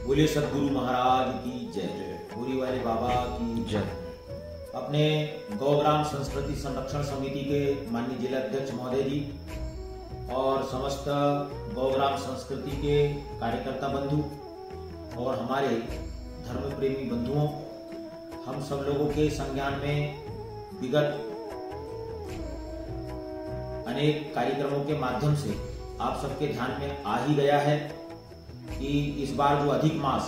बोले सदगुरु महाराज की जय, बोरी वाले बाबा की जय। अपने गौग्राम संस्कृति संरक्षण समिति के माननीय जिला अध्यक्ष महोदय जी और समस्त गौग्राम संस्कृति के कार्यकर्ता बंधु और हमारे धर्म प्रेमी बंधुओं, हम सब लोगों के संज्ञान में विगत अनेक कार्यक्रमों के माध्यम से आप सबके ध्यान में आ ही गया है कि इस बार जो अधिक मास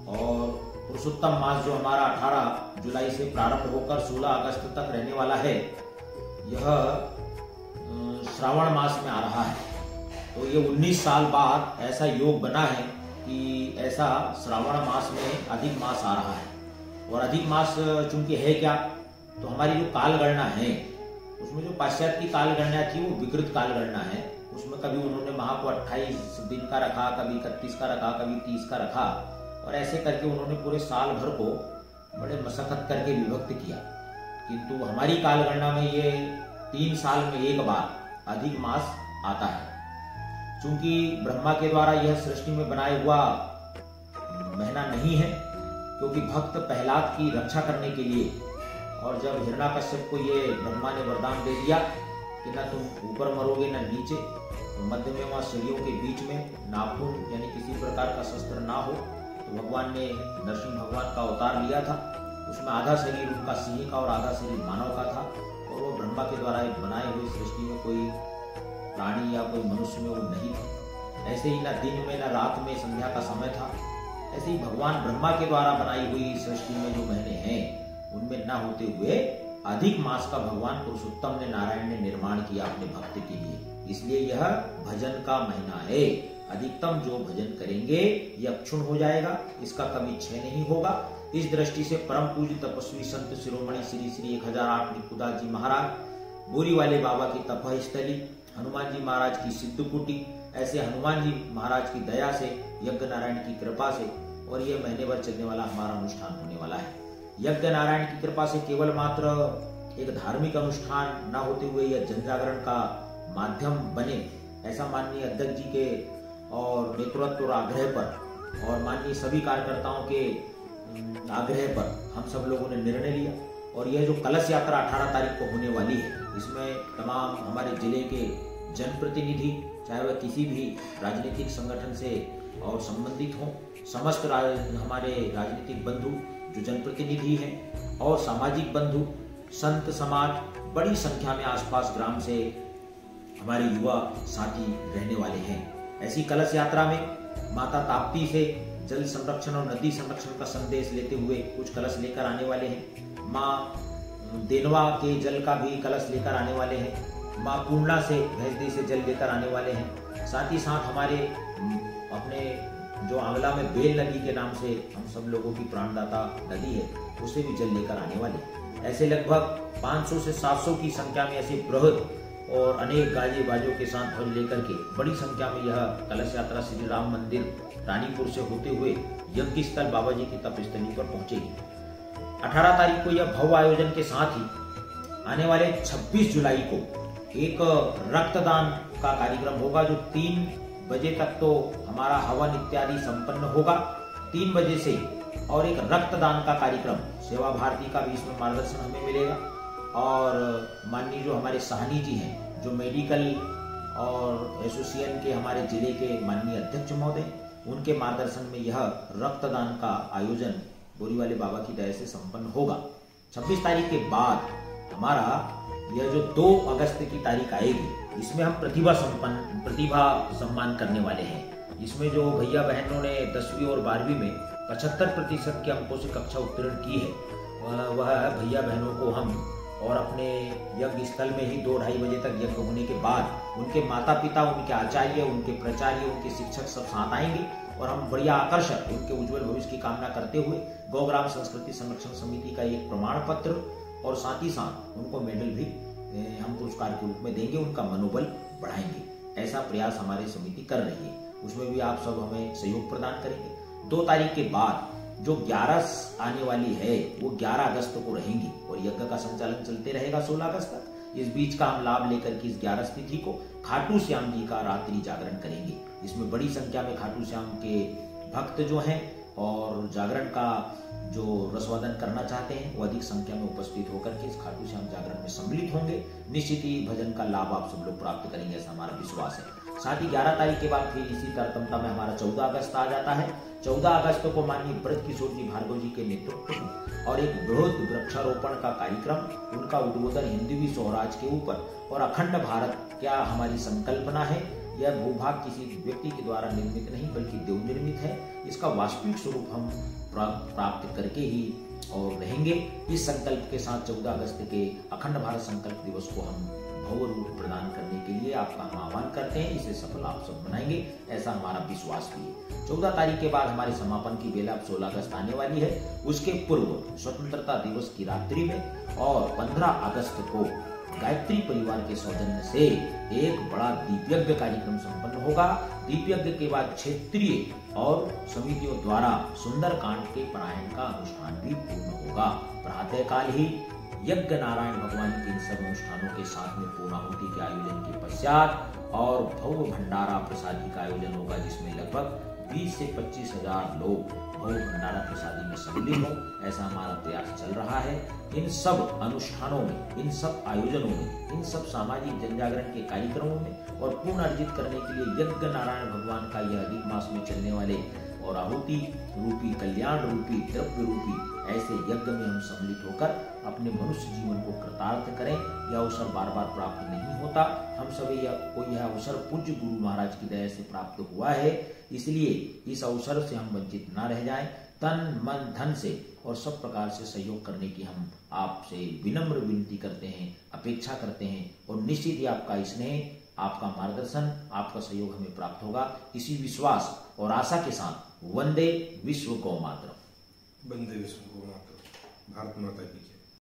और पुरुषोत्तम मास जो हमारा 18 जुलाई से प्रारंभ होकर 16 अगस्त तक रहने वाला है, यह श्रावण मास में आ रहा है। तो ये 19 साल बाद ऐसा योग बना है कि ऐसा श्रावण मास में अधिक मास आ रहा है। और अधिक मास चूंकि है क्या, तो हमारी जो कालगणना है उसमें जो पाश्चात्य की कालगणना थी वो विकृत कालगणना है। उसमें कभी उन्होंने माह को 28 दिन का रखा, कभी 31 का रखा, कभी 30 का रखा, और ऐसे करके उन्होंने पूरे साल भर को बड़े मशक्कत करके विभक्त किया। किंतु हमारी कालगणना में ये 3 साल में एक बार अधिक मास आता है। चूंकि ब्रह्मा के द्वारा यह सृष्टि में बनाया हुआ महीना नहीं है, क्योंकि भक्त प्रहलाद की रक्षा करने के लिए, और जब हिरण्याकश्यप को ये ब्रह्मा ने वरदान दे दिया कि ना तुम ऊपर मरोगे ना नीचे, तो मध्य में वहां सीढ़ियों के बीच में नाखून यानी किसी प्रकार का शस्त्र ना हो, तो भगवान ने नरसिंह भगवान का अवतार लिया था। उसमें आधा शरीर उनका सिंह का और आधा शरीर मानव का था, और वो ब्रह्मा के द्वारा बनाई हुई सृष्टि में कोई प्राणी या कोई मनुष्य में वो नहीं था। ऐसे ही ना दिन में ना रात में संध्या का समय था। ऐसे ही भगवान ब्रह्मा के द्वारा बनाई हुई सृष्टि में जो महीने हैं उनमें न होते हुए अधिक मास का भगवान पुरुषोत्तम ने नारायण ने निर्माण किया अपने भक्त के लिए। इसलिए यह भजन का महीना है। अधिकतम जो भजन करेंगे यह अक्षुण हो जाएगा, इसका कभी क्षय नहीं होगा। इस दृष्टि से परम पूज्य तपस्वी संत शिरोमणि श्री श्री 1008 निकुदास जी महाराज, बोरी वाले बाबा की तपह स्थली, हनुमान जी महाराज की सिद्ध कुटी, ऐसे हनुमान जी महाराज की दया से, यज्ञ नारायण की कृपा से, और यह महीने भर चलने वाला हमारा अनुष्ठान होने वाला है। यज्ञ नारायण की कृपा से केवल मात्र एक धार्मिक अनुष्ठान न होते हुए यह जनजागरण का माध्यम बने, ऐसा माननीय अध्यक्ष जी के और नेतृत्व और आग्रह पर और माननीय सभी कार्यकर्ताओं के आग्रह पर हम सब लोगों ने निर्णय लिया। और यह जो कलश यात्रा 18 तारीख को होने वाली है, इसमें तमाम हमारे जिले के जनप्रतिनिधि, चाहे वह किसी भी राजनीतिक संगठन से और संबंधित हों, समस्त हमारे राजनीतिक बंधु जो जनप्रतिनिधि हैं और सामाजिक बंधु, संत समाज, बड़ी संख्या में आसपास ग्राम से हमारे युवा साथी रहने वाले हैं। ऐसी कलश यात्रा में माता ताप्ती से जल संरक्षण और नदी संरक्षण का संदेश लेते हुए कुछ कलश लेकर आने वाले हैं। माँ देनवा के जल का भी कलश लेकर आने वाले हैं। माँ पूर्णा से भैंसदी से जल लेकर आने वाले हैं। साथ ही साथ हमारे अपने जो आंवला में बेल नदी के नाम से हम सब लोगों की प्राणदाता नदी है, उसे भी जल लेकर आने वाले। ऐसे लगभग 500 से 700 की संख्या में ऐसे बृहद और अनेक गाजे बाजों के साथ ध्वज लेकर के बड़ी संख्या में यह कलश यात्रा श्री राम मंदिर रानीपुर से होते हुए यज्ञ स्थल बाबा जी की तपस्थली पर पहुंचेगी। 18 तारीख को यह भव्य आयोजन के साथ ही आने वाले 26 जुलाई को एक रक्तदान का कार्यक्रम होगा, जो 3 बजे तक तो हमारा हवन इत्यादि संपन्न होगा। 3 बजे से और एक रक्तदान का कार्यक्रम, सेवा भारती का भी इसमें मार्गदर्शन हमें मिलेगा। और माननीय जो हमारे साहनी जी हैं, जो मेडिकल और एसोसिएशन के हमारे जिले के माननीय अध्यक्ष महोदय, उनके मार्गदर्शन में यह रक्तदान का आयोजन बोरी वाले बाबा की दया से संपन्न होगा। 26 तारीख के बाद हमारा यह जो 2 अगस्त की तारीख आएगी, इसमें हम प्रतिभा सम्मान करने वाले हैं। इसमें जो भैया बहनों ने 10वीं और 12वीं में 75% के अंकों से कक्षा उत्तीर्ण की है, वह भैया बहनों को हम और अपने यज्ञ स्थल में ही 2-2:30 बजे तक यज्ञ होने के बाद उनके माता पिता, उनके आचार्य, उनके प्राचार्य, उनके शिक्षक सब साथ आएंगे और हम बढ़िया आकर्षक उनके उज्जवल भविष्य की कामना करते हुए गौग्राम संस्कृति संरक्षण समिति का एक प्रमाण पत्र और साथ ही साथ उनको मेडल भी हम पुरस्कार के रूप में देंगे, उनका मनोबल बढ़ाएंगे। ऐसा प्रयास हमारी समिति कर रही है, उसमें भी आप सब हमें सहयोग प्रदान करेंगे। 2 तारीख के बाद जो 11 आने वाली है वो 11 अगस्त को रहेंगी और यज्ञ का संचालन चलते रहेगा 16 अगस्त तक। इस बीच का हम लाभ लेकर के इस 11 तिथि को खाटू श्याम जी का रात्रि जागरण करेंगे। इसमें बड़ी संख्या में खाटू श्याम के भक्त जो हैं और जागरण का जो रसवादन करना चाहते हैं वो अधिक संख्या में उपस्थित होकर के इस खाटू श्याम जागरण में सम्मिलित होंगे। निश्चित ही भजन का लाभ आप सब लोग प्राप्त करेंगे, ऐसा हमारा विश्वास है। साथ ही 11 तारीख के बाद फिर इसी तरतमता में हमारा 14 अगस्त आ जाता है। 14 अगस्त को माननीय ब्रज किशोर जी भार्गव जी के नेतृत्व और एक बृहद वृक्षारोपण का कार्यक्रम, उनका उद्बोधन हिंदवी स्वराज के ऊपर और अखंड भारत क्या हमारी संकल्पना है। यह भूभाग किसी व्यक्ति के द्वारा निर्मित नहीं बल्कि देव निर्मित है। इसका वास्तविक स्वरूप हम प्राप्त करके ही और रहेंगे। इस संकल्प के साथ 14 अगस्त के अखंड भारत संकल्प दिवस को हम भव्य रूप प्रदान करने के लिए आपका हम आह्वान करते हैं। इसे सफल आप सब बनाएंगे, ऐसा हमारा विश्वास भी है। 14 तारीख के बाद हमारे समापन की बेला 16 अगस्त आने वाली है। उसके पूर्व स्वतंत्रता दिवस की रात्रि में और 15 अगस्त को गायत्री परिवार के सौजन्य से एक बड़ा दीप यज्ञ कार्यक्रम संपन्न होगा। दीप यज्ञ के बाद क्षेत्रीय और समितियों द्वारा सुंदर कांड के पारायण का अनुष्ठान भी पूर्ण होगा। प्रातः काल ही यज्ञ नारायण भगवान के इन सब अनुष्ठानों के साथ में पूर्णाहुति के आयोजन के पश्चात और भव्य भंडारा प्रसादी का आयोजन होगा, जिसमें लगभग 20 से 25 हजार लोग भव्य भंडारा प्रसादी में सम्मिलित हो, ऐसा हमारा प्रयास चल रहा है। इन सब अनुष्ठानों में, इन सब आयोजनों में, इन सब सामाजिक जनजागरण के कार्यक्रमों में और पूर्ण अर्जित करने के लिए यज्ञ नारायण भगवान का यह अधिक मास में चलने वाले और आहुति रूपी, कल्याण रूपी, द्रव्य रूपी ऐसे यज्ञ में हम सम्मिलित होकर अपने मनुष्य जीवन को कृतार्थ करें। यह अवसर बार बार प्राप्त नहीं होता। हम सभी को यह अवसर पूज्य गुरु महाराज की दया से प्राप्त हुआ है, इसलिए इस अवसर से हम वंचित न रह जाएं। तन मन धन से और सब प्रकार से सहयोग करने की हम आपसे विनम्र विनती करते हैं, अपेक्षा करते हैं और निश्चित ही आपका स्नेह, आपका मार्गदर्शन, आपका सहयोग हमें प्राप्त होगा। इसी विश्वास और आशा के साथ वंदे विश्व गौ मातरम। वंदे विश्व गौ मातरम। भारत माता की जय।